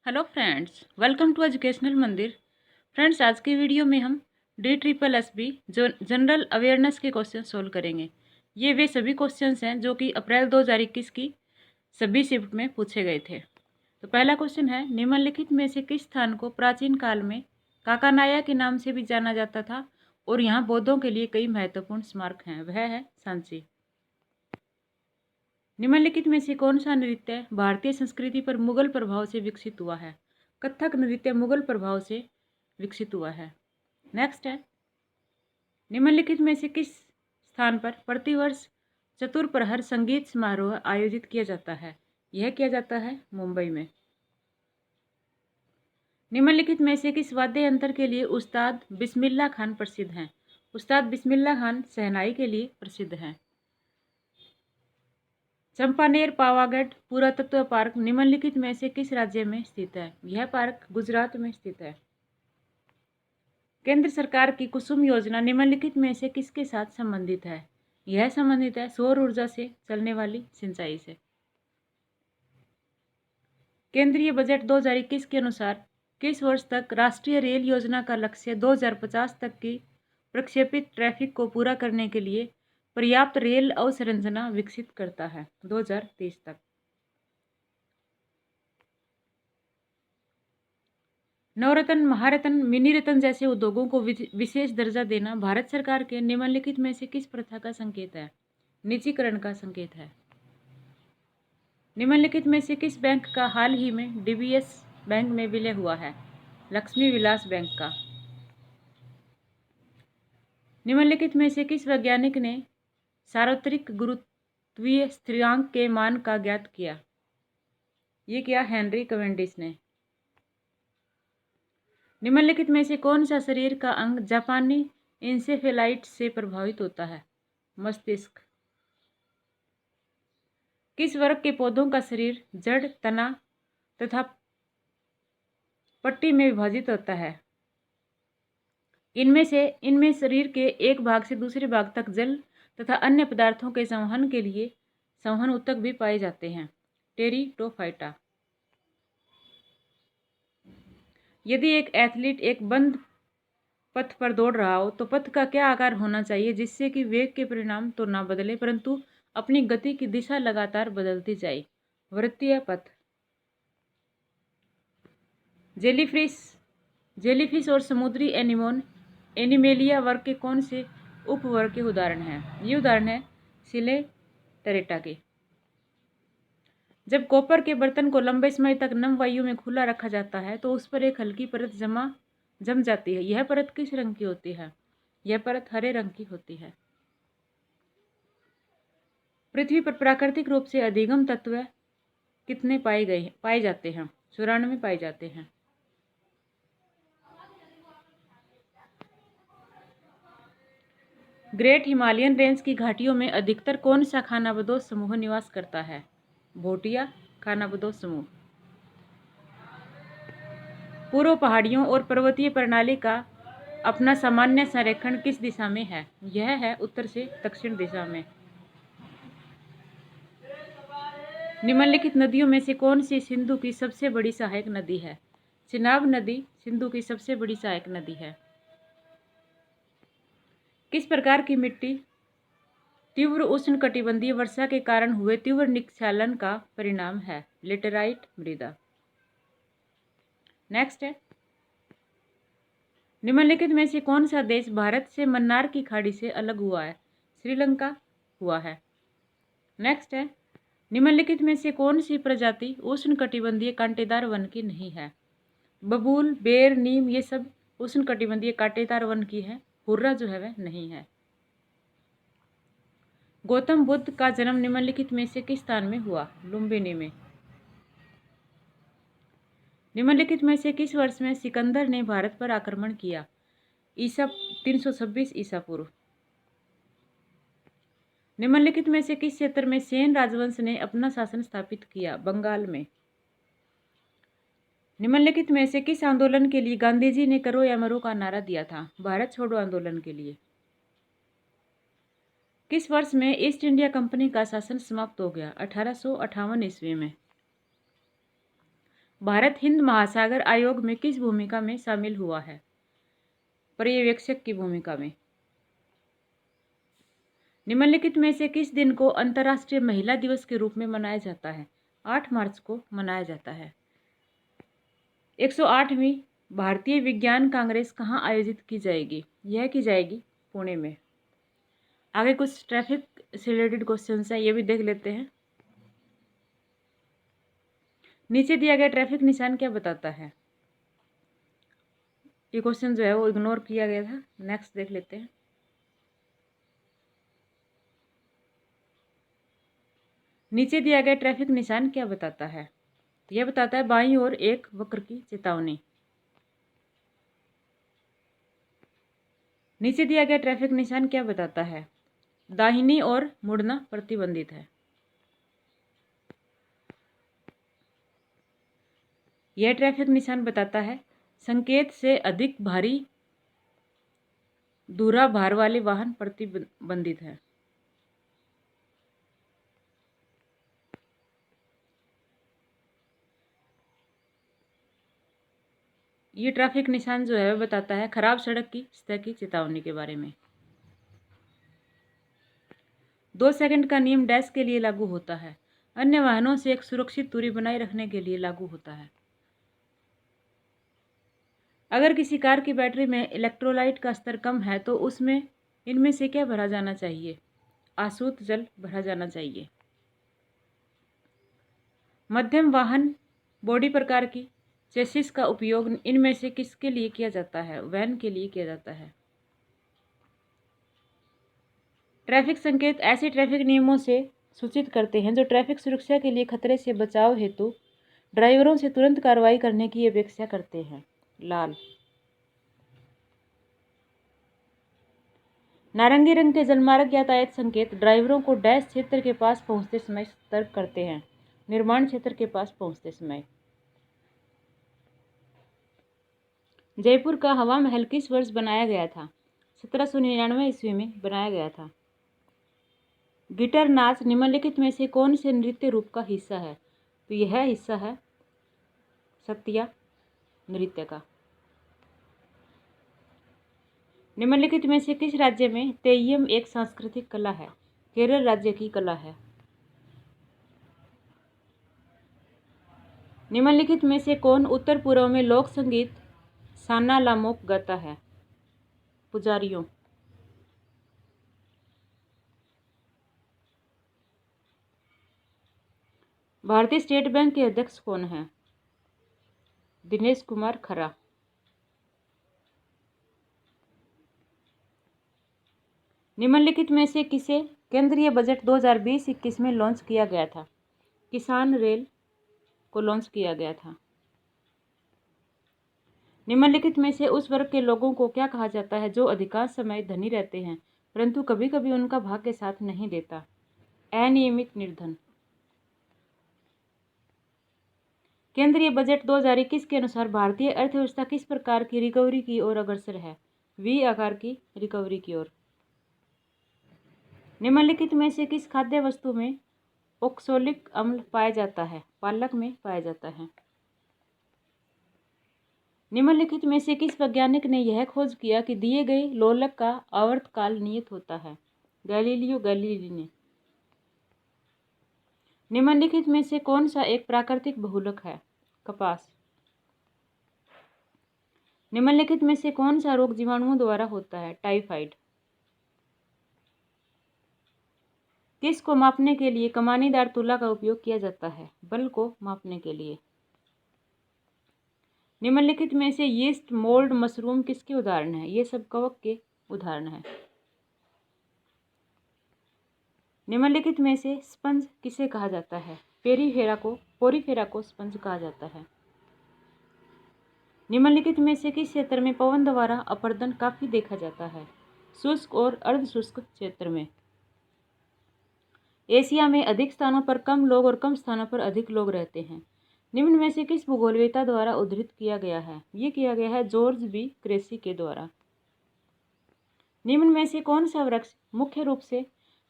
Hello friends, welcome to educational Mandir. Friends, आज की video में हम DSSB जो जनरल अवेयरनेस के क्वेश्चन सोल्व करेंगे। ये वे सभी क्वेश्चंस हैं जो कि अप्रैल 2021 की सभी शिफ्ट में पूछे गए थे। तो पहला क्वेश्चन है, निम्नलिखित में से किस स्थान को प्राचीन काल में काकानाया के नाम से भी जाना जाता था और यहाँ बौद्धों के लिए कई महत्वपूर्ण स्मारक हैं? वह है सांची। निम्नलिखित में से कौन सा नृत्य भारतीय संस्कृति पर मुगल प्रभाव से विकसित हुआ है? कथक नृत्य मुगल प्रभाव से विकसित हुआ है। नेक्स्ट है, निम्नलिखित में से किस स्थान पर प्रतिवर्ष चतुर्प्रहर संगीत समारोह आयोजित किया जाता है? यह किया जाता है मुंबई में। निम्नलिखित में से किस वाद्य यंत्र के लिए उस्ताद बिस्मिल्लाह खान प्रसिद्ध हैं? उस्ताद बिस्मिल्लाह खान शहनाई के लिए प्रसिद्ध हैं। चंपानेर पावागढ़ पुरातत्व पार्क निम्नलिखित में से किस राज्य में स्थित है? यह पार्क गुजरात में स्थित है। केंद्र सरकार की कुसुम योजना निम्नलिखित में से किसके साथ संबंधित है? यह संबंधित है सौर ऊर्जा से चलने वाली सिंचाई से। केंद्रीय बजट 2021 के अनुसार किस वर्ष तक राष्ट्रीय रेल योजना का लक्ष्य 2050 तक की प्रक्षेपित ट्रैफिक को पूरा करने के लिए पर्याप्त रेल अवसंरचना विकसित करता है? 2030 तक। नवरत्न, महारत्न, मिनी रत्न जैसे उद्योगों को विशेष दर्जा देना भारत सरकार के निम्नलिखित में से किस प्रथा का संकेत है? निजीकरण का संकेत है। निम्नलिखित में से किस बैंक का हाल ही में DBS बैंक में विलय हुआ है? लक्ष्मी विलास बैंक का। निम्नलिखित में से किस वैज्ञानिक ने सार्वत्रिक गुरुत्वीय स्थिरांक के मान का ज्ञात किया? ये किया हेनरी कैवेंडिश ने। निम्नलिखित में से कौन सा शरीर का अंग जापानी इंसेफेलाइटिस से प्रभावित होता है? मस्तिष्क। किस वर्ग के पौधों का शरीर जड़, तना तथा पट्टी में विभाजित होता है? इनमें शरीर के एक भाग से दूसरे भाग तक जल तथा अन्य पदार्थों के संवहन के लिए संवहन ऊतक भी पाए जाते हैं। टेरिडोफाइटा। यदि एक एथलीट एक बंद पथ पर दौड़ रहा हो तो पथ का क्या आकार होना चाहिए जिससे कि वेग के परिणाम तो ना बदले परंतु अपनी गति की दिशा लगातार बदलती जाए? वृत्तीय पथ। जेलीफिश और समुद्री एनिमेलिया वर्ग के कौन से उपवर्ग के उदाहरण हैं? ये उदाहरण है सिलेटेरेटा के। जब कॉपर के बर्तन को लंबे समय तक नम वायु में खुला रखा जाता है तो उस पर एक हल्की परत जम जाती है। यह परत किस रंग की होती है? यह परत हरे रंग की होती है। पृथ्वी पर प्राकृतिक रूप से अधिगम तत्व कितने पाए जाते हैं? 94 पाए जाते हैं। ग्रेट हिमालयन रेंज की घाटियों में अधिकतर कौन सा खानाबदोश समूह निवास करता है? भोटिया खानाबदोश समूह। पूर्व पहाड़ियों और पर्वतीय प्रणाली का अपना सामान्य संरेखण किस दिशा में है? यह है उत्तर से दक्षिण दिशा में। निम्नलिखित नदियों में से कौन सी सिंधु की सबसे बड़ी सहायक नदी है? चिनाब नदी सिंधु की सबसे बड़ी सहायक नदी है। किस प्रकार की मिट्टी तीव्र उष्णकटिबंधीय वर्षा के कारण हुए तीव्र निस्खलन का परिणाम है? लेटेराइट मृदा। नेक्स्ट है, निम्नलिखित में से कौन सा देश भारत से मन्नार की खाड़ी से अलग हुआ है? श्रीलंका हुआ है। नेक्स्ट है, निम्नलिखित में से कौन सी प्रजाति उष्णकटिबंधीय कांटेदार वन की नहीं है? बबूल, बेर, नीम ये सब उष्णकटिबंधीय कांटेदार वन की है। हुर्रा जो है वह नहीं है। गौतम बुद्ध का जन्म निम्नलिखित में से किस स्थान में हुआ? लुम्बिनी में। निम्नलिखित में से किस वर्ष में सिकंदर ने भारत पर आक्रमण किया? ईसा 326 ईसा पूर्व। निम्नलिखित में से किस क्षेत्र में सेन राजवंश ने अपना शासन स्थापित किया? बंगाल में। निम्नलिखित में से किस आंदोलन के लिए गांधी जी ने करो या मरो का नारा दिया था? भारत छोड़ो आंदोलन के लिए। किस वर्ष में ईस्ट इंडिया कंपनी का शासन समाप्त हो गया? 1858 ईस्वी में। भारत हिंद महासागर आयोग में किस भूमिका में शामिल हुआ है? पर्यवेक्षक की भूमिका में। निम्नलिखित में से किस दिन को अंतर्राष्ट्रीय महिला दिवस के रूप में मनाया जाता है? 8 मार्च को मनाया जाता है। 108वीं भारतीय विज्ञान कांग्रेस कहाँ आयोजित की जाएगी? यह की जाएगी पुणे में। आगे कुछ ट्रैफिक से रिलेटेड क्वेश्चंस हैं, ये भी देख लेते हैं। नीचे दिया गया ट्रैफिक निशान क्या बताता है? ये क्वेश्चन जो है वो इग्नोर किया गया था। नेक्स्ट देख लेते हैं। नीचे दिया गया ट्रैफिक निशान क्या बताता है? यह बताता है बाईं ओर एक वक्र की चेतावनी। नीचे दिया गया ट्रैफिक निशान क्या बताता है? दाहिनी ओर मुड़ना प्रतिबंधित है। यह ट्रैफिक निशान बताता है संकेत से अधिक भारी दूरा भार वाले वाहन प्रतिबंधित है। ये ट्रैफिक निशान जो है वह बताता है खराब सड़क की सतह की चेतावनी के बारे में। 2 सेकंड का नियम डैश के लिए लागू होता है? अन्य वाहनों से एक सुरक्षित दूरी बनाए रखने के लिए लागू होता है। अगर किसी कार की बैटरी में इलेक्ट्रोलाइट का स्तर कम है तो उसमें इनमें से क्या भरा जाना चाहिए? आसूत जल भरा जाना चाहिए। मध्यम वाहन बॉडी प्रकार की चेसिस का उपयोग इनमें से किसके लिए किया जाता है? वैन के लिए किया जाता है। ट्रैफिक संकेत ऐसे ट्रैफिक नियमों से सूचित करते हैं जो ट्रैफिक सुरक्षा के लिए खतरे से बचाव हेतु ड्राइवरों से तुरंत कार्रवाई करने की अपेक्षा करते हैं। लाल। नारंगी रंग के जलमार्ग यातायात संकेत ड्राइवरों को डैश क्षेत्र के पास पहुंचते समय सतर्क करते हैं? निर्माण क्षेत्र के पास पहुंचते समय। जयपुर का हवा महल किस वर्ष बनाया गया था? 1799 ईस्वी में बनाया गया था। गिटार नाच निम्नलिखित में से कौन से नृत्य रूप का हिस्सा है? तो यह हिस्सा है सत्या नृत्य का। निम्नलिखित में से किस राज्य में तेय्यम एक सांस्कृतिक कला है? केरल राज्य की कला है। निम्नलिखित में से कौन उत्तर पूर्व में लोक संगीत साना लामोक गाता है? पुजारियों। भारतीय स्टेट बैंक के अध्यक्ष कौन है? दिनेश कुमार खरा। निम्नलिखित में से किसे केंद्रीय बजट 2020-21 में लॉन्च किया गया था? किसान रेल को लॉन्च किया गया था। निम्नलिखित में से उस वर्ग के लोगों को क्या कहा जाता है जो अधिकांश समय धनी रहते हैं परंतु कभी कभी उनका भाग्य साथ नहीं देता? अनियमित निर्धन। केंद्रीय बजट 2021 के अनुसार भारतीय अर्थव्यवस्था किस प्रकार की रिकवरी की ओर अग्रसर है? वी आकार की रिकवरी की ओर। निम्नलिखित में से किस खाद्य वस्तु में ओक्सैलिक अम्ल पाया जाता है? पालक में पाया जाता है। निम्नलिखित में से किस वैज्ञानिक ने यह खोज किया कि दिए गए लोलक का आवर्तकाल नियत होता है? गैलीलियो गैलीली ने। निम्नलिखित में से कौन सा एक प्राकृतिक बहुलक है? कपास। निम्नलिखित में से कौन सा रोग जीवाणुओं द्वारा होता है? टाइफाइड। किस को मापने के लिए कमानीदार तुला का उपयोग किया जाता है? बल को मापने के लिए। निम्नलिखित में से यीस्ट मोल्ड मशरूम किसके उदाहरण है? ये सब कवक के उदाहरण है। निम्नलिखित में से स्पंज किसे कहा जाता है? पोरीफेरा को स्पंज कहा जाता है। निम्नलिखित में से किस क्षेत्र में पवन द्वारा अपर्दन काफी देखा जाता है? शुष्क और अर्धशुष्क क्षेत्र में। एशिया में अधिक स्थानों पर कम लोग और कम स्थानों पर अधिक लोग रहते हैं। निम्न में से किस भूगोलवेत्ता द्वारा उद्धृत किया गया है? ये किया गया है जॉर्ज बी क्रेसी के द्वारा। निम्न में से कौन सा वृक्ष मुख्य रूप से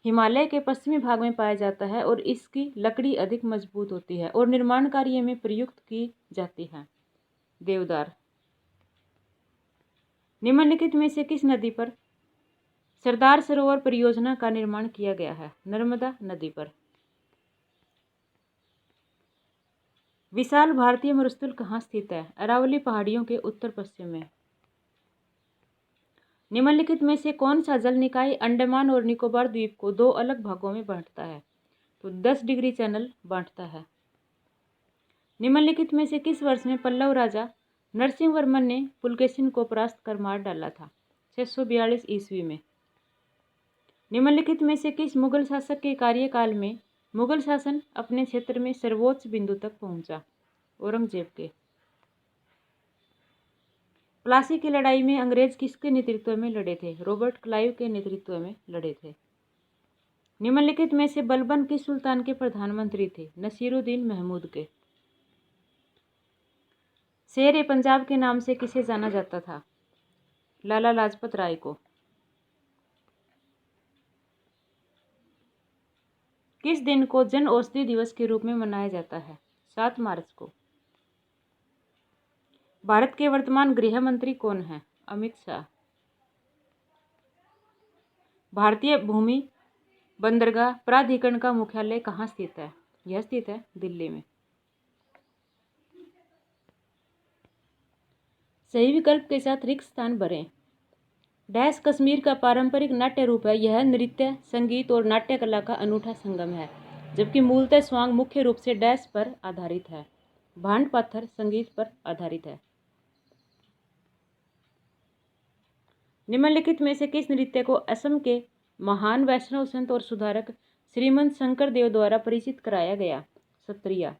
हिमालय के पश्चिमी भाग में पाया जाता है और इसकी लकड़ी अधिक मजबूत होती है और निर्माण कार्य में प्रयुक्त की जाती है। देवदार। निम्नलिखित में से किस नदी पर सरदार सरोवर परियोजना का निर्माण किया गया है? नर्मदा नदी पर। विशाल भारतीय मरुस्थल कहाँ स्थित है? अरावली पहाड़ियों के उत्तर पश्चिम में। निम्नलिखित में से कौन सा जल निकाय अंडमान और निकोबार द्वीप को दो अलग भागों में बांटता है? तो 10 डिग्री चैनल बांटता है। निम्नलिखित में से किस वर्ष में पल्लव राजा नरसिंह वर्मन ने पुलकेशिन को परास्त कर मार डाला था? 642 ईस्वी में। निम्नलिखित में से किस मुगल शासक के कार्यकाल में मुगल शासन अपने क्षेत्र में सर्वोच्च बिंदु तक पहुंचा? औरंगजेब के। प्लासी की लड़ाई में अंग्रेज किसके नेतृत्व में लड़े थे? रॉबर्ट क्लाइव के नेतृत्व में लड़े थे। निम्नलिखित में से बलबन किस सुल्तान के प्रधानमंत्री थे? नसीरुद्दीन महमूद के। शेर ए पंजाब के नाम से किसे जाना जाता था? लाला लाजपत राय को। किस दिन को जन औषधि दिवस के रूप में मनाया जाता है? 7 मार्च को। भारत के वर्तमान गृह मंत्री कौन हैं? अमित शाह। भारतीय भूमि बंदरगाह प्राधिकरण का मुख्यालय कहाँ स्थित है? यह स्थित है दिल्ली में। सही विकल्प के साथ रिक्त स्थान भरें। डैश कश्मीर का पारंपरिक नाट्य रूप है। यह नृत्य, संगीत और नाट्य कला का अनूठा संगम है, जबकि मूलतः स्वांग मुख्य रूप से डैश पर आधारित है। भांड पाथर संगीत पर आधारित है। निम्नलिखित में से किस नृत्य को असम के महान वैष्णव संत और सुधारक श्रीमंत शंकर देव द्वारा परिचित कराया गया? सत्रिया।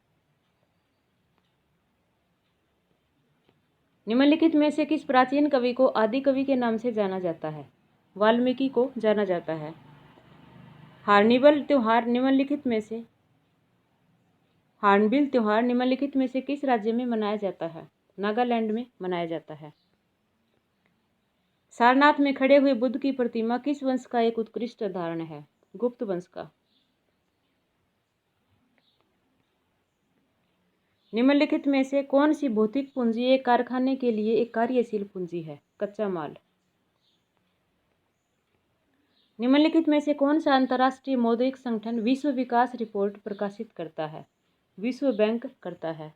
निम्नलिखित में से किस प्राचीन कवि को आदि कवि के नाम से जाना जाता है? वाल्मीकि को जाना जाता है। हार्नबिल त्योहार निम्नलिखित में से किस राज्य में मनाया जाता है? नागालैंड में मनाया जाता है। सारनाथ में खड़े हुए बुद्ध की प्रतिमा किस वंश का एक उत्कृष्ट उदाहरण है? गुप्त वंश का। निम्नलिखित में से कौन सी भौतिक पूंजी एक कारखाने के लिए एक कार्यशील पूंजी है? कच्चा माल। निम्नलिखित में से कौन सा अंतर्राष्ट्रीय मौद्रिक संगठन विश्व विकास रिपोर्ट प्रकाशित करता है? विश्व बैंक करता है।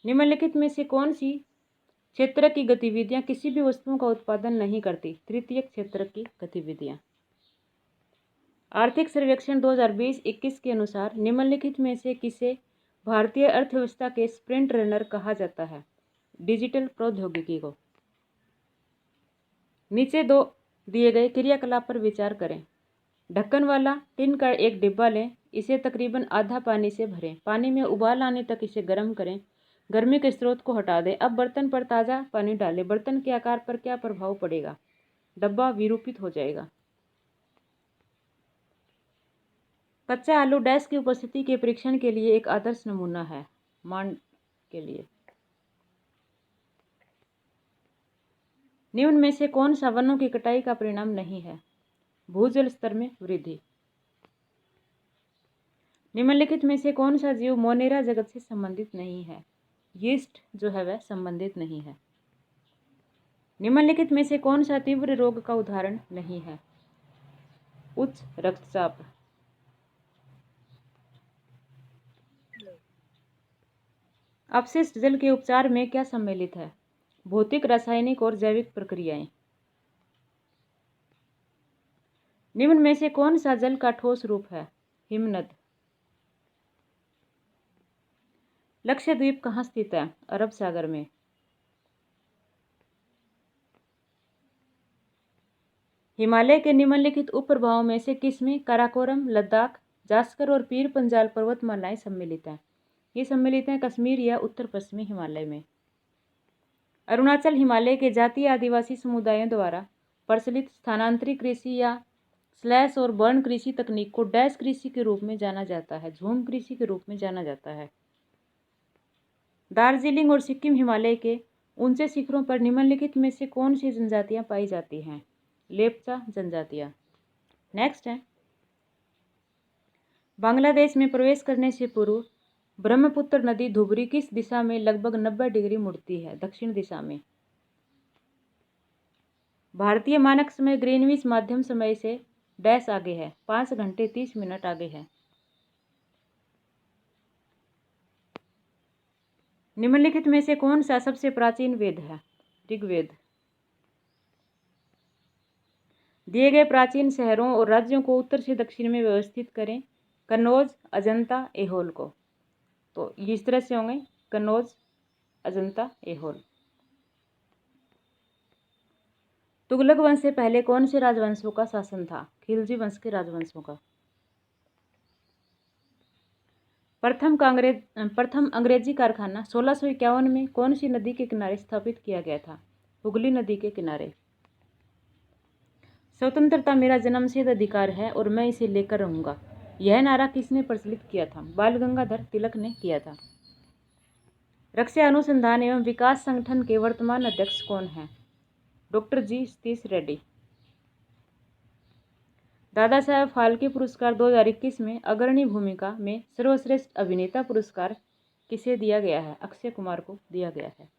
निम्नलिखित में से कौन सी क्षेत्र की गतिविधियां किसी भी वस्तुओं का उत्पादन नहीं करती? तृतीयक क्षेत्र की गतिविधियां। आर्थिक सर्वेक्षण 2020-21 के अनुसार निम्नलिखित में से किसे भारतीय अर्थव्यवस्था के स्प्रिंट रनर कहा जाता है? डिजिटल प्रौद्योगिकी को। नीचे दो दिए गए क्रियाकलाप पर विचार करें। ढक्कन वाला टिन का एक डिब्बा लें, इसे तकरीबन आधा पानी से भरें, पानी में उबाल आने तक इसे गर्म करें, गर्मी के स्रोत को हटा दें। अब बर्तन पर ताज़ा पानी डालें। बर्तन के आकार पर क्या प्रभाव पड़ेगा? डब्बा विरूपित हो जाएगा। कच्चा आलू डैश की उपस्थिति के परीक्षण के लिए एक आदर्श नमूना है? मान के लिए। निम्न में से कौन सा वनों की कटाई का परिणाम नहीं है? भूजल स्तर में वृद्धि। निम्नलिखित में से कौन सा जीव मोनेरा जगत से संबंधित नहीं है? यीस्ट जो है वह संबंधित नहीं है। निम्नलिखित में से कौन सा तीव्र रोग का उदाहरण नहीं है? उच्च रक्तचाप। अपशिष्ट जल के उपचार में क्या सम्मिलित है? भौतिक, रासायनिक और जैविक प्रक्रियाएं। निम्न में से कौन सा जल का ठोस रूप है? हिमनद। लक्षद्वीप कहाँ स्थित है? अरब सागर में। हिमालय के निम्नलिखित उपप्रभावों में से किसमें काराकोरम, लद्दाख, जास्कर और पीर पंजाल पर्वतमालाएं सम्मिलित हैं? ये सम्मिलित हैं कश्मीर या उत्तर पश्चिमी हिमालय में। अरुणाचल हिमालय के जातीय आदिवासी समुदायों द्वारा प्रचलित स्थानांतरित कृषि या स्लैश और बर्न कृषि तकनीक को डैश कृषि के रूप में जाना जाता है? झूम कृषि के रूप में जाना जाता है। दार्जिलिंग और सिक्किम हिमालय के ऊंचे शिखरों पर निम्नलिखित में से कौन सी जनजातियां पाई जाती हैं? लेप्चा जनजातियां। नेक्स्ट है, बांग्लादेश में प्रवेश करने से पूर्व ब्रह्मपुत्र नदी धुबरी किस दिशा में लगभग 90 डिग्री मुड़ती है? दक्षिण दिशा में। भारतीय मानक समय ग्रीनविच माध्यम समय से डैश आगे है, 5 घंटे 30 मिनट आगे है। निम्नलिखित में से कौन सा सबसे प्राचीन वेद है? ऋग्वेद। दिए गए प्राचीन शहरों और राज्यों को उत्तर से दक्षिण में व्यवस्थित करें। कन्नौज, अजंता, ऐहोल को। तो इस तरह से होंगे, कन्नौज, अजंता, ऐहोल। तुगलक वंश से पहले कौन से राजवंशों का शासन था? खिलजी वंश के राजवंशों का। प्रथम अंग्रेजी कारखाना 1651 में कौन सी नदी के किनारे स्थापित किया गया था? हुगली नदी के किनारे। स्वतंत्रता मेरा जन्मसिद्ध अधिकार है और मैं इसे लेकर रहूंगा, यह नारा किसने प्रचलित किया था? बाल गंगाधर तिलक ने किया था। रक्षा अनुसंधान एवं विकास संगठन के वर्तमान अध्यक्ष कौन हैं? डॉक्टर जी सतीश रेड्डी। दादा साहब फाल्के पुरस्कार 2021 में अग्रणी भूमिका में सर्वश्रेष्ठ अभिनेता पुरस्कार किसे दिया गया है? अक्षय कुमार को दिया गया है।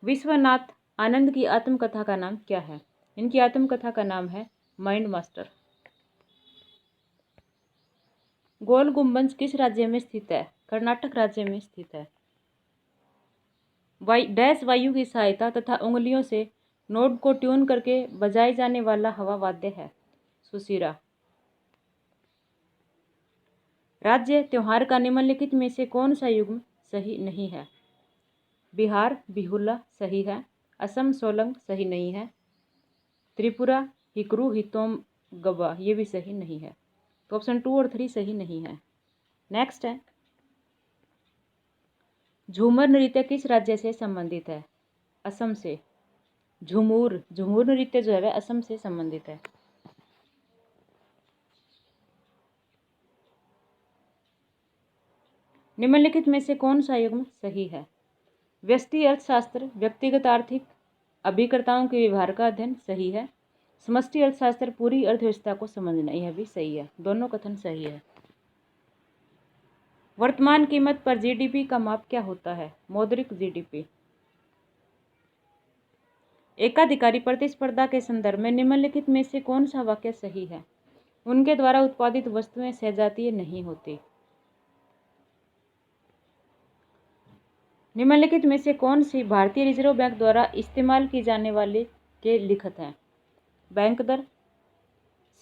विश्वनाथ आनंद की आत्मकथा का नाम क्या है? इनकी आत्मकथा का नाम है माइंड मास्टर। गोल गुम्बज किस राज्य में स्थित है? कर्नाटक राज्य में स्थित है। डैश वायु की सहायता तथा उंगलियों से नोट को ट्यून करके बजाए जाने वाला हवा वाद्य है? सुशीरा। राज्य त्योहार का निम्नलिखित में से कौन सा युग्म सही नहीं है? बिहार बिहुला सही है। असम सोलंग सही नहीं है। त्रिपुरा हिकरू हितोम गबा ये भी सही नहीं है। तो ऑप्शन 2 और 3 सही नहीं है। नेक्स्ट है, झूमर नृत्य किस राज्य से संबंधित है? असम से। झूमूर नृत्य जो है वह असम से संबंधित है। निम्नलिखित में से कौन सा युग्म सही है? व्यष्टि अर्थशास्त्र व्यक्तिगत आर्थिक अभिकर्ताओं के व्यवहार का अध्ययन सही है। समष्टि अर्थशास्त्र पूरी अर्थव्यवस्था को समझना, यह भी सही है। दोनों कथन सही है। वर्तमान कीमत पर जीडीपी का माप क्या होता है? मौद्रिक जीडीपी। एकाधिकारी प्रतिस्पर्धा के संदर्भ में निम्नलिखित में से कौन सा वाक्य सही है? उनके द्वारा उत्पादित वस्तुएं सजातीय नहीं होती। निम्नलिखित में से कौन सी भारतीय रिजर्व बैंक द्वारा इस्तेमाल की जाने वाले के लिखत हैं? बैंक दर,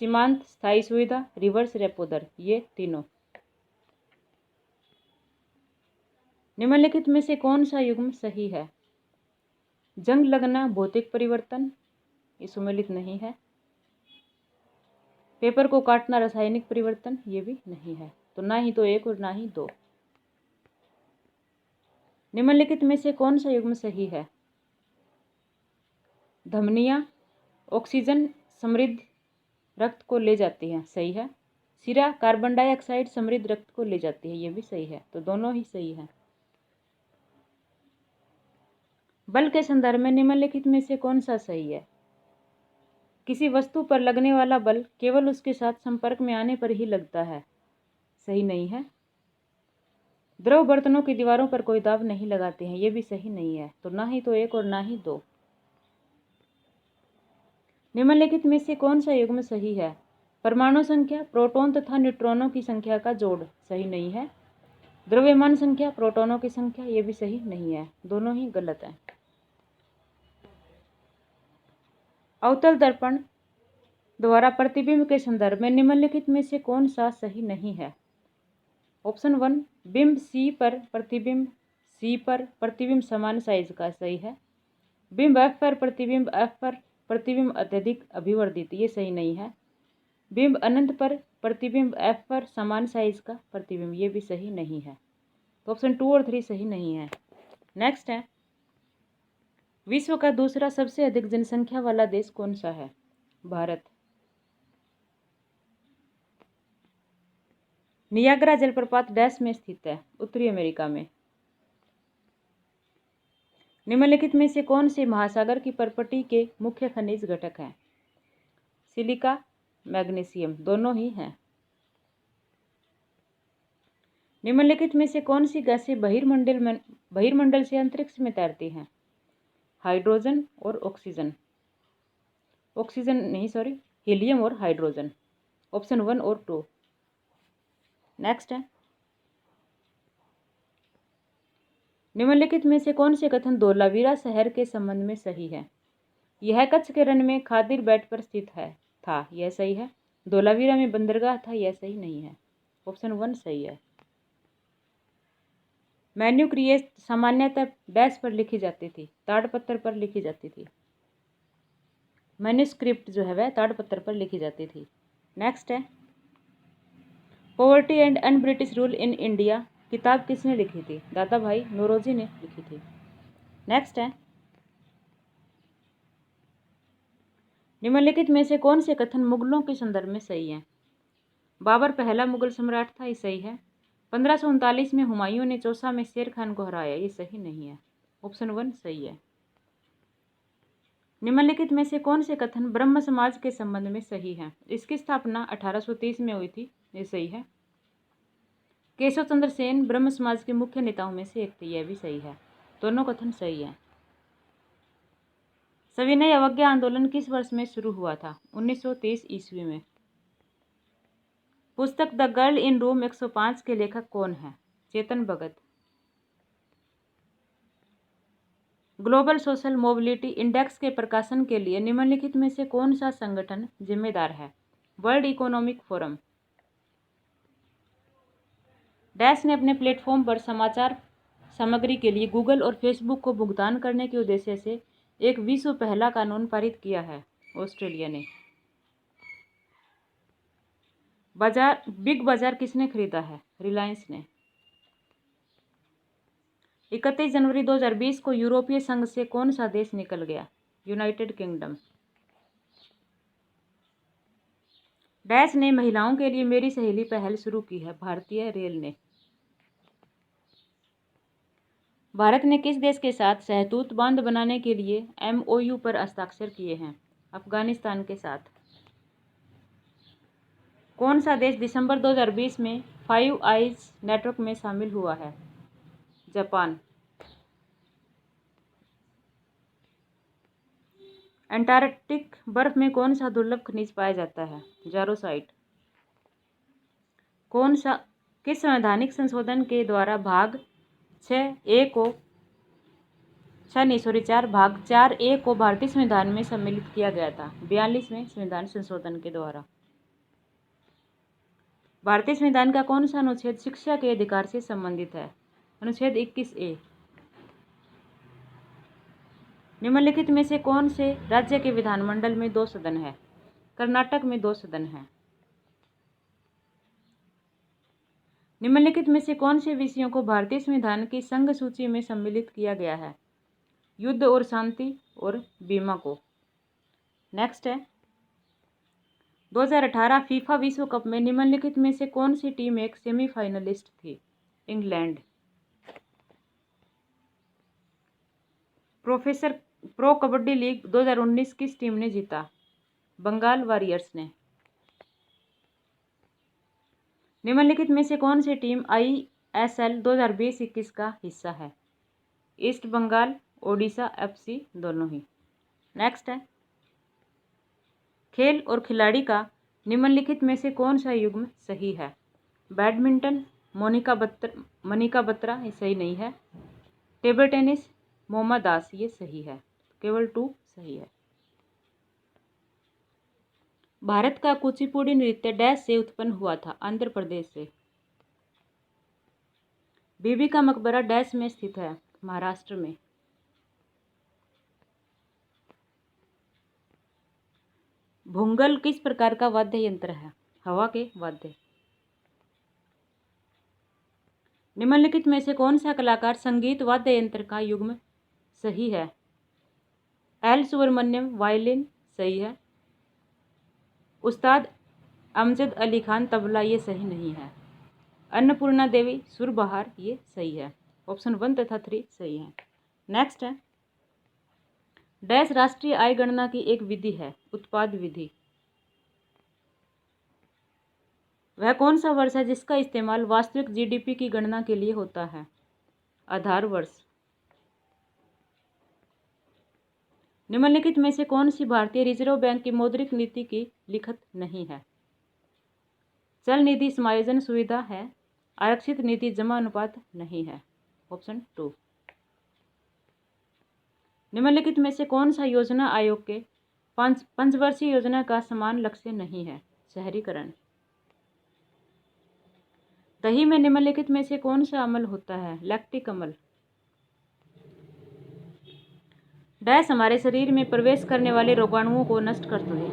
सीमांत, स्थायी सुविधा, रिवर्स रेपो दर, ये तीनों। निम्नलिखित में से कौन सा युग्म सही है? जंग लगना भौतिक परिवर्तन, ये सुमेलित नहीं है। पेपर को काटना रासायनिक परिवर्तन, ये भी नहीं है। तो ना ही तो 1 और ना ही 2। निम्नलिखित में से कौन सा युग्म सही है? धमनियां ऑक्सीजन समृद्ध रक्त को ले जाती हैं, सही है। सिरा कार्बन डाइऑक्साइड समृद्ध रक्त को ले जाती है, ये भी सही है। तो दोनों ही सही है। बल के संदर्भ में निम्नलिखित में से कौन सा सही है? किसी वस्तु पर लगने वाला बल केवल उसके साथ संपर्क में आने पर ही लगता है, सही नहीं है। द्रव बर्तनों की दीवारों पर कोई दाब नहीं लगाते हैं, ये भी सही नहीं है। तो ना ही तो 1 और ना ही 2। निम्नलिखित में से कौन सा युग्म सही है? परमाणु संख्या प्रोटॉन तथा न्यूट्रॉनों की संख्या का जोड़, सही नहीं है। द्रव्यमान संख्या प्रोटॉनों की संख्या, ये भी सही नहीं है। दोनों ही गलत हैं। अवतल दर्पण द्वारा प्रतिबिंब के संदर्भ में निम्नलिखित में से कौन सा सही नहीं है? ऑप्शन 1 बिंब सी पर प्रतिबिंब समान साइज का, सही है। बिंब एफ पर प्रतिबिंब अत्यधिक अभिवर्धित, ये सही नहीं है। बिंब अनंत पर प्रतिबिंब एफ पर समान साइज का प्रतिबिंब, ये भी सही नहीं है। तो ऑप्शन 2 और 3 सही नहीं है। नेक्स्ट है, विश्व का दूसरा सबसे अधिक जनसंख्या वाला देश कौन सा है? भारत। नियाग्रा जलप्रपात डैश में स्थित है? उत्तरी अमेरिका में। निम्नलिखित में से कौन से महासागर की परपटी के मुख्य खनिज घटक हैं? सिलिका, मैग्नीशियम, दोनों ही हैं। निम्नलिखित में से कौन सी गैसें बहिर्मंडल से अंतरिक्ष में तैरती हैं? हाइड्रोजन और ऑक्सीजन। हीलियम और हाइड्रोजन। ऑप्शन 1 और 2। नेक्स्ट है, निम्नलिखित में से कौन से कथन धोलावीरा शहर के संबंध में सही है? यह कच्छ के रण में खादिर बेट पर स्थित था, यह सही है। धोलावीरा में बंदरगाह था, यह सही नहीं है। ऑप्शन 1 सही है। मैन्युक्रिएट सामान्यतः डैश पर लिखी जाती थी, ताड़पत्र पर लिखी जाती थी। मैन्युस्क्रिप्ट जो है वह ताड़पत्र पर लिखी जाती थी। नेक्स्ट है, poverty and un British rule in India किताब किसने लिखी थी? दादा भाई नौरोजी ने लिखी थी। नेक्स्ट है, निम्नलिखित में से कौन से कथन मुगलों के संदर्भ में सही है? बाबर पहला मुगल सम्राट था, ये सही है। 1539 में हुमायूं ने चौसा में शेर खान को हराया, ये सही नहीं है। ऑप्शन 1 सही है। निम्नलिखित में से कौन से कथन ब्रह्म समाज के संबंध में सही है? इसकी स्थापना 1830 में हुई थी, ये सही है। केशव चंद्र सेन ब्रह्म समाज के मुख्य नेताओं में से एक थे, यह भी सही है। दोनों कथन सही है। सविनय अवज्ञा आंदोलन किस वर्ष में शुरू हुआ था? 1930 ईस्वी में। पुस्तक द गर्ल इन रूम 105 के लेखक कौन है? Chetan Bhagat. Global social mobility index के प्रकाशन के लिए निम्नलिखित में से कौन सा संगठन जिम्मेदार है? World economic forum. डैश ने अपने प्लेटफॉर्म पर समाचार सामग्री के लिए गूगल और फेसबुक को भुगतान करने के उद्देश्य से एक विश्व पहला कानून पारित किया है? ऑस्ट्रेलिया ने। बिग बाजार किसने खरीदा है? रिलायंस ने। 31 जनवरी 2020 को यूरोपीय संघ से कौन सा देश निकल गया? United kingdom. डैश ने महिलाओं के लिए मेरी सहेली पहल शुरू की है? भारतीय रेल ने। भारत ने किस देश के साथ सहतूत बांध बनाने के लिए MOU पर हस्ताक्षर किए हैं? अफगानिस्तान के साथ। कौन सा देश दिसंबर 2020 में 5 आइज नेटवर्क में शामिल हुआ है? जापान। अंटार्कटिक बर्फ में कौन सा दुर्लभ खनिज पाया जाता है? जारोसाइट। किस संवैधानिक संशोधन के द्वारा भाग 4A को भारतीय संविधान में सम्मिलित किया गया था? 42वें संविधान संशोधन के द्वारा। भारतीय संविधान का कौन सा अनुच्छेद शिक्षा के अधिकार से संबंधित है? अनुच्छेद 21A। निम्नलिखित में से कौन से राज्य के विधानमंडल में 2 सदन है? कर्नाटक में 2 सदन है। निम्नलिखित में से कौन से विषयों को भारतीय संविधान की संघ सूची में सम्मिलित किया गया है? युद्ध और शांति और बीमा को। नेक्स्ट है, 2018 फीफा विश्व कप में निम्नलिखित में से कौन सी टीम एक सेमीफाइनलिस्ट थी? इंग्लैंड। प्रो कबड्डी लीग 2019 किस टीम ने जीता? बंगाल वॉरियर्स ने। निम्नलिखित में से कौन सी टीम ISL 2020-21 का हिस्सा है? ईस्ट बंगाल, ओडिशा FC, दोनों ही। नेक्स्ट है, खेल और खिलाड़ी का निम्नलिखित में से कौन सा युग्म सही है? बैडमिंटन, मनिका बत्रा, ये सही नहीं है। टेबल टेनिस, मोहम्मद दास, ये सही है। केवल 2 सही है। भारत का कुचिपुड़ी नृत्य डैश से उत्पन्न हुआ था? आंध्र प्रदेश से। बीबी का मकबरा डैश में स्थित है? महाराष्ट्र में। भुंगल किस प्रकार का वाद्य यंत्र है? हवा के वाद्य। निम्नलिखित में से कौन सा कलाकार संगीत वाद्य यंत्र का युग्म सही है? एल सुब्रमण्यम वायलिन, सही है। उस्ताद अमजद अली खान तबला, ये सही नहीं है। अन्नपूर्णा देवी सुरबहार, ये सही है। ऑप्शन 1 तथा 3 सही है। नेक्स्ट है, डैश राष्ट्रीय आय गणना की एक विधि है? उत्पाद विधि। वह कौन सा वर्ष है जिसका इस्तेमाल वास्तविक जीडीपी की गणना के लिए होता है? आधार वर्ष। निम्नलिखित में से कौन सी भारतीय रिजर्व बैंक की मौद्रिक नीति की लिखित नहीं है? चल निधि समायोजन सुविधा है, आरक्षित निधि जमा अनुपात नहीं है। ऑप्शन 2। निम्नलिखित में से कौन सा योजना आयोग के पंचवर्षीय योजना का समान लक्ष्य नहीं है? शहरीकरण। दही में निम्नलिखित में से कौन सा अम्ल होता है? लैक्टिक अम्ल। डैश हमारे शरीर में प्रवेश करने वाले रोगाणुओं को नष्ट करते हैं?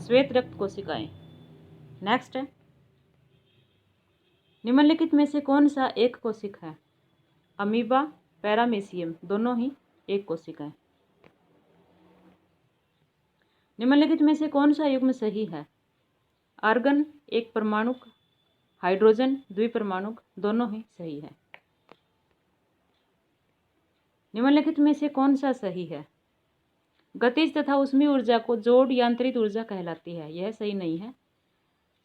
श्वेत रक्त कोशिकाएं। नेक्स्ट है, निम्नलिखित में से कौन सा एक कोशिक है? अमीबा, पैरामीशियम, दोनों ही एक कोशिकाएं। निम्नलिखित में से कौन सा युग्म सही है? आर्गन एक परमाणुक, हाइड्रोजन द्विपरमाणुक, दोनों ही सही है। निम्नलिखित में से कौन सा सही है? गतिज तथा ऊष्मीय ऊर्जा को जोड़ यांत्रिक ऊर्जा कहलाती है, यह सही नहीं है।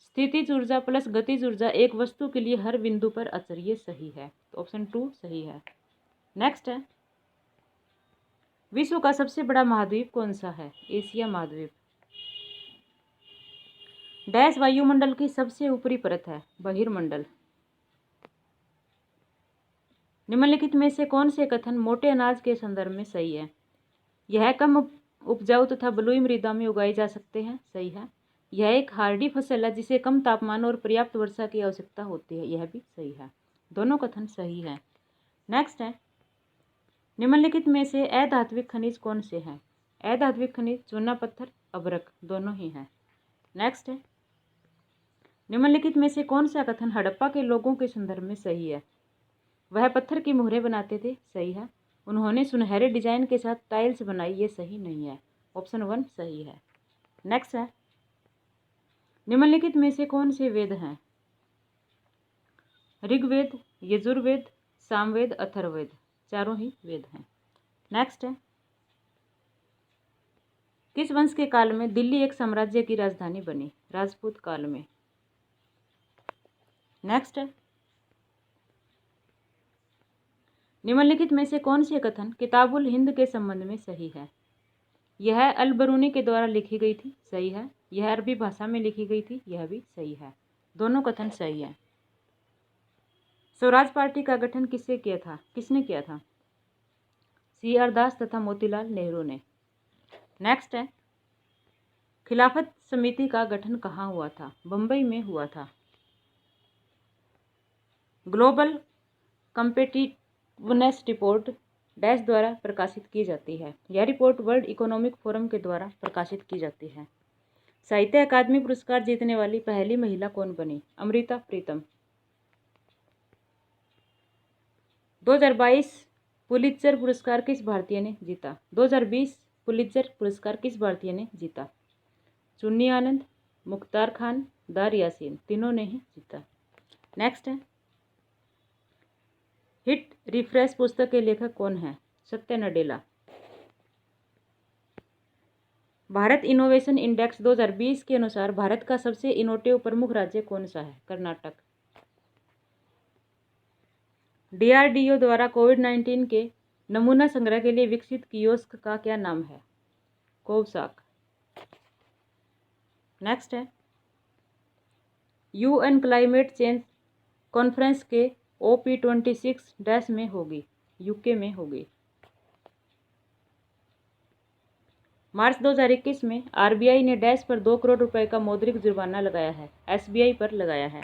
स्थितिज ऊर्जा प्लस गतिज ऊर्जा एक वस्तु के लिए हर बिंदु पर अचर, ये सही है। तो ऑप्शन 2 सही है। नेक्स्ट है, विश्व का सबसे बड़ा महाद्वीप कौन सा है? एशिया महाद्वीप। डैश वायुमंडल की सबसे ऊपरी परत है? बहिर्मंडल। निम्नलिखित में से कौन से कथन मोटे अनाज के संदर्भ में सही है? यह कम उपजाऊ तथा बलुई मृदा में उगाए जा सकते हैं, सही है। यह एक हार्डी फसल है जिसे कम तापमान और पर्याप्त वर्षा की आवश्यकता होती है, यह भी सही है। दोनों कथन सही है। नेक्स्ट है, निम्नलिखित में से अधात्विक खनिज कौन से हैं? अधात्विक खनिज चूना पत्थर, अभ्रक, दोनों ही हैं। नेक्स्ट है, निम्नलिखित में से कौन सा कथन हड़प्पा के लोगों के संदर्भ में सही है? वह पत्थर की मोहरें बनाते थे, सही है। उन्होंने सुनहरे डिजाइन के साथ टाइल्स बनाई, ये सही नहीं है। ऑप्शन 1 सही है। नेक्स्ट है, निम्नलिखित में से कौन से वेद हैं? ऋग्वेद, यजुर्वेद, सामवेद, अथर्ववेद, चारों ही वेद हैं। नेक्स्ट है, किस वंश के काल में दिल्ली एक साम्राज्य की राजधानी बनी? राजपूत काल में। नेक्स्ट है, निम्नलिखित में से कौन से कथन किताबुल हिंद के संबंध में सही है? यह अल बरूनी के द्वारा लिखी गई थी, सही है। यह अरबी भाषा में लिखी गई थी, यह भी सही है। दोनों कथन सही है। स्वराज पार्टी का गठन किसने किया था? CR दास तथा मोतीलाल नेहरू ने। नेक्स्ट है, खिलाफत समिति का गठन कहाँ हुआ था? बंबई में हुआ था। ग्लोबल कम्पिटिटिवनेस रिपोर्ट डैश द्वारा प्रकाशित की जाती है? यह रिपोर्ट वर्ल्ड इकोनॉमिक फोरम के द्वारा प्रकाशित की जाती है। साहित्य अकादमी पुरस्कार जीतने वाली पहली महिला कौन बनी? अमृता प्रीतम। 2022 पुलित्जर पुरस्कार किस भारतीय ने जीता? 2020 पुलित्जर पुरस्कार किस भारतीय ने जीता? चुन्नी आनंद, मुख्तार खान, दार यासीन, तीनों ने ही जीता। नेक्स्ट है, हिट रिफ्रेश पुस्तक के लेखक कौन है? सत्य नडेला। भारत इनोवेशन इंडेक्स 2020 के अनुसार भारत का सबसे इनोवेटिव प्रमुख राज्य कौन सा है? कर्नाटक। DRDO द्वारा कोविड-19 के नमूना संग्रह के लिए विकसित कियोस्क का क्या नाम है? कोवसाक। नेक्स्ट है, UN क्लाइमेट चेंज कॉन्फ्रेंस के OP26 डैश में होगी? UK में होगी। मार्च 2021 में RBI ने डैश पर 2 करोड़ रुपए का मौद्रिक जुर्माना लगाया है? SBI पर लगाया है।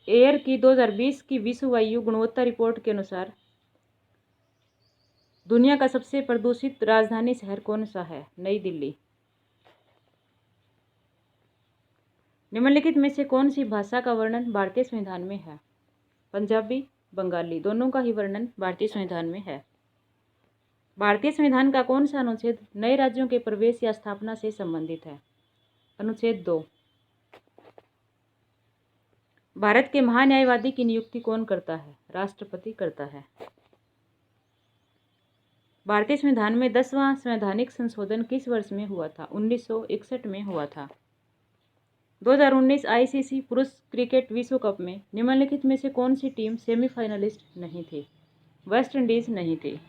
एयर की 2020 की विश्व वायु गुणवत्ता रिपोर्ट के अनुसार दुनिया का सबसे प्रदूषित राजधानी शहर कौन सा है? नई दिल्ली। निम्नलिखित में से कौन सी भाषा का वर्णन भारतीय संविधान में है? पंजाबी, बंगाली, दोनों का ही वर्णन भारतीय संविधान में है। भारतीय संविधान का कौन सा अनुच्छेद नए राज्यों के प्रवेश या स्थापना से संबंधित है? अनुच्छेद 2। भारत के महान्यायवादी की नियुक्ति कौन करता है? राष्ट्रपति करता है। भारतीय संविधान में 10वां संवैधानिक संशोधन किस वर्ष में हुआ था? 1961 में हुआ था। 2019 आईसीसी पुरुष क्रिकेट विश्व कप में निम्नलिखित में से कौन सी टीम सेमीफाइनलिस्ट नहीं थी? वेस्ट इंडीज नहीं थी।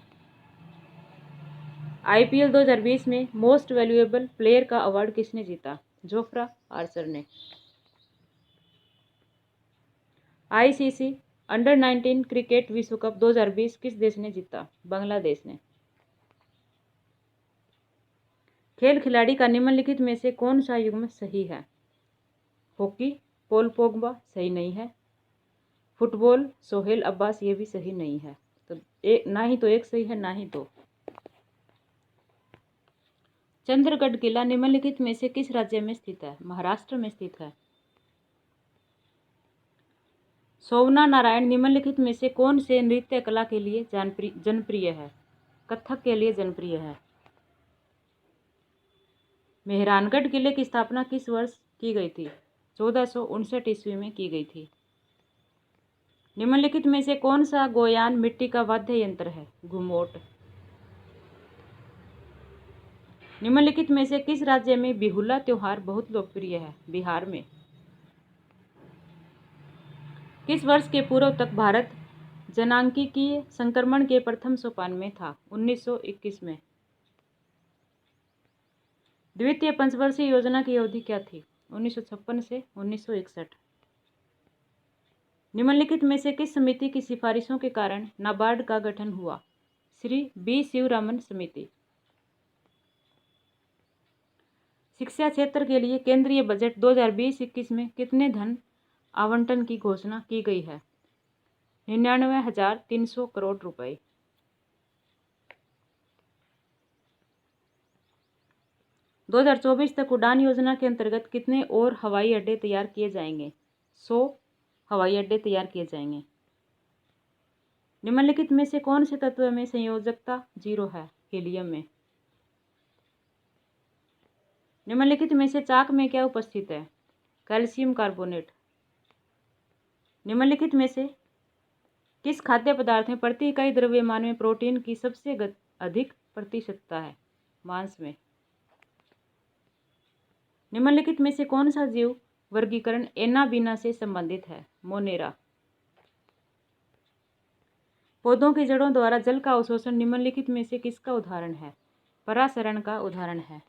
आईपीएल 2020 में मोस्ट वैल्यूएबल प्लेयर का अवार्ड किसने जीता? जोफ्रा आर्चर ने। आईसीसी अंडर 19 क्रिकेट विश्व कप 2020 किस देश ने जीता? बांग्लादेश ने। खेल खिलाड़ी का निम्नलिखित में से कौन सा युग्म सही है? हॉकी पॉल पोग्बा सही नहीं है। फुटबॉल सोहेल अब्बास ये भी सही नहीं है। तो ना ही तो एक सही है ना ही दो। चंद्रगढ़ किला निम्नलिखित में से किस राज्य में स्थित है? महाराष्ट्र में स्थित है। सोवना नारायण निम्नलिखित में से कौन से नृत्य कला के लिए जनप्रिय है? कथक के लिए जनप्रिय है। मेहरानगढ़ किले की स्थापना किस वर्ष की गई थी? 1459 ईस्वी में की गई थी। निम्नलिखित में से कौन सा गोयान मिट्टी का वाद्य यंत्र है? घुमोट। निम्नलिखित में से किस राज्य में बिहुला त्योहार बहुत लोकप्रिय है? बिहार में। किस वर्ष के पूर्व तक भारत जनांकीय संक्रमण के प्रथम सोपान में था? 1921 में। द्वितीय पंचवर्षीय योजना की अवधि क्या थी? 1956 से 1961। निम्नलिखित में से किस समिति की सिफारिशों के कारण नाबार्ड का गठन हुआ? श्री बी शिवरामन समिति। शिक्षा क्षेत्र के लिए केंद्रीय बजट 2020-21 में कितने धन आवंटन की घोषणा की गई है? 99,300 करोड़ रुपए। दो 2024 तक उड़ान योजना के अंतर्गत कितने और हवाई अड्डे तैयार किए जाएंगे? 100 हवाई अड्डे तैयार किए जाएंगे। निम्नलिखित में से कौन से तत्व में संयोजकता 0 है? हीलियम में। निम्नलिखित में से चाक में क्या उपस्थित है? Calcium carbonate. निम्नलिखित में से किस खाद्य पदार्थ में प्रति इकाई द्रव्यमान में प्रोटीन की सबसे अधिक प्रतिशतता है? मांस में। निम्नलिखित में से कौन सा जीव वर्गीकरण एनाबीना से संबंधित है? मोनेरा। पौधों की जड़ों द्वारा जल का अवशोषण निम्नलिखित में से किसका उदाहरण है? परासरण का उदाहरण है।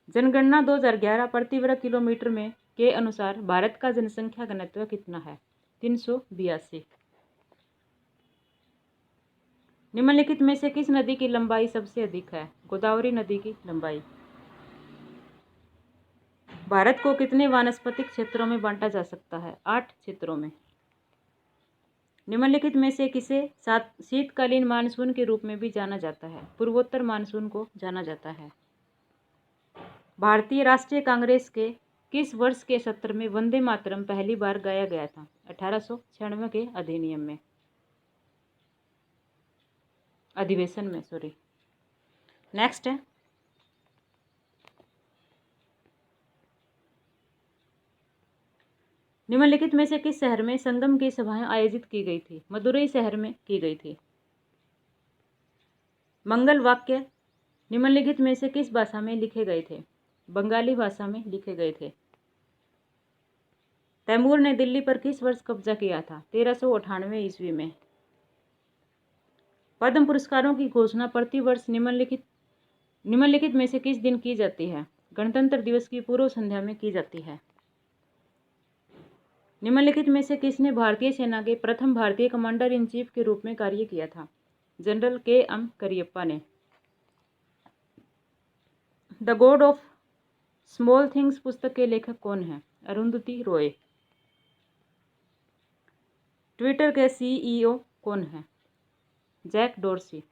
जनगणना 2011 प्रति वर्ग किलोमीटर में के अनुसार भारत का जनसंख्या घनत्व कितना है? 382। निम्नलिखित में से किस नदी की लंबाई सबसे अधिक है? गोदावरी नदी की लंबाई। भारत को कितने वानस्पतिक क्षेत्रों में बांटा जा सकता है? 8 क्षेत्रों में। निम्नलिखित में से किसे शीतकालीन मानसून के रूप में भी जाना जाता है? पूर्वोत्तर मानसून को जाना जाता है। भारतीय राष्ट्रीय कांग्रेस के किस वर्ष के सत्र में वंदे मातरम पहली बार गाया गया था? 1896 के अधिवेशन में नेक्स्ट है निम्नलिखित में से किस शहर में संगम की सभाएं आयोजित की गई थी? मदुरई शहर में की गई थी। मंगल वाक्य निम्नलिखित में से किस भाषा में लिखे गए थे? बंगाली भाषा में लिखे गए थे। तैमूर ने दिल्ली पर किस वर्ष कब्जा किया था? 1398 ईस्वी में। पद्म पुरस्कारों की घोषणा प्रति वर्ष निम्नलिखित में से किस दिन की जाती है? गणतंत्र दिवस की पूर्व संध्या में की जाती है। निम्नलिखित में से किसने भारतीय सेना के प्रथम भारतीय कमांडर इन चीफ के रूप में कार्य किया था? General KM. करियप्पा ने। The God of Small Things पुस्तक के लेखक कौन है? अरुंधति रॉय। ट्विटर के सीईओ कौन है? Jack dorsi.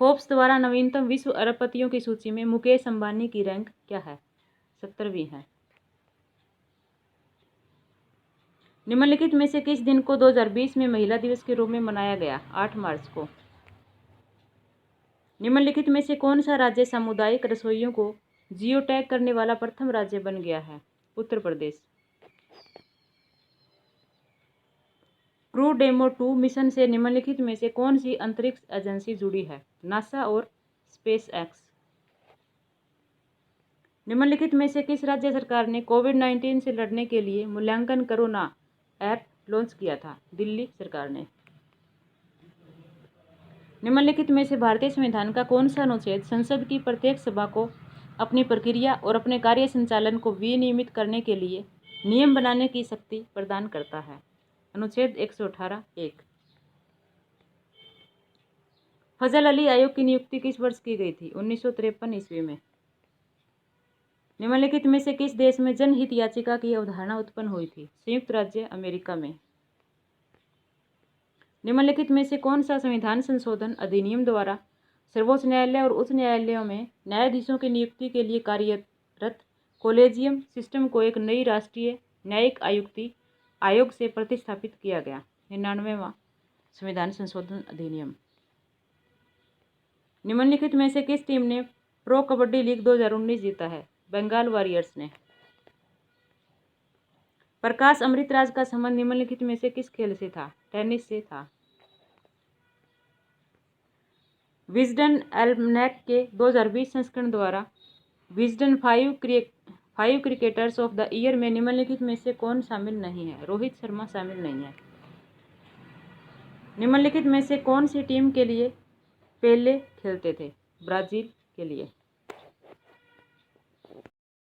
फोर्ब्स द्वारा नवीनतम विश्व अरबपतियों की सूची में मुकेश अंबानी की रैंक क्या है? 70वीं है। निम्नलिखित में से किस दिन को 2020 में महिला दिवस के रूप में मनाया गया? 8 मार्च को। निम्नलिखित में से कौन सा राज्य सामुदायिक रसोइयों को जियो टैग करने वाला प्रथम राज्य बन गया है? Uttar Pradesh. Crew demo 2 mission से निम्नलिखित में से कौन सी अंतरिक्ष एजेंसी जुड़ी है? नासा और स्पेस एक्स। निम्नलिखित में से किस राज्य सरकार ने कोविड-19 से लड़ने के लिए मूल्यांकन करो ना ऐप लॉन्च किया था? दिल्ली सरकार ने। निम्नलिखित में से भारतीय संविधान का कौन सा अनुच्छेद संसद की प्रत्येक सभा को अपनी प्रक्रिया और अपने कार्य संचालन को विनियमित करने के लिए नियम बनाने की शक्ति प्रदान करता है? अनुच्छेद 118(1). फजल अली आयोग की नियुक्ति किस वर्ष की गई थी? 1953 ईस्वी में। निम्नलिखित में से किस देश में जनहित याचिका की अवधारणा उत्पन्न हुई थी? संयुक्त राज्य अमेरिका में। निम्नलिखित में से कौन सा संविधान संशोधन अधिनियम द्वारा सर्वोच्च न्यायालय और उच्च न्यायालयों में न्यायाधीशों की नियुक्ति के लिए कार्यरत कॉलेजियम सिस्टम को एक नई राष्ट्रीय न्यायिक आयोग से प्रतिस्थापित किया गया? 99वां संविधान संशोधन अधिनियम। निम्नलिखित में से किस टीम ने प्रो कबड्डी लीग 2019 जीता है? बंगाल वॉरियर्स ने। प्रकाश अमृतराज का संबंध निम्नलिखित में से किस खेल से था? टेनिस से था। विजडन एल्मनैक के 2020 संस्करण द्वारा Wisden 5 cricketers of the year में निम्नलिखित में से कौन शामिल नहीं है? रोहित शर्मा शामिल नहीं है। निम्नलिखित में से कौन सी टीम के लिए पेले खेलते थे? ब्राजील के लिए।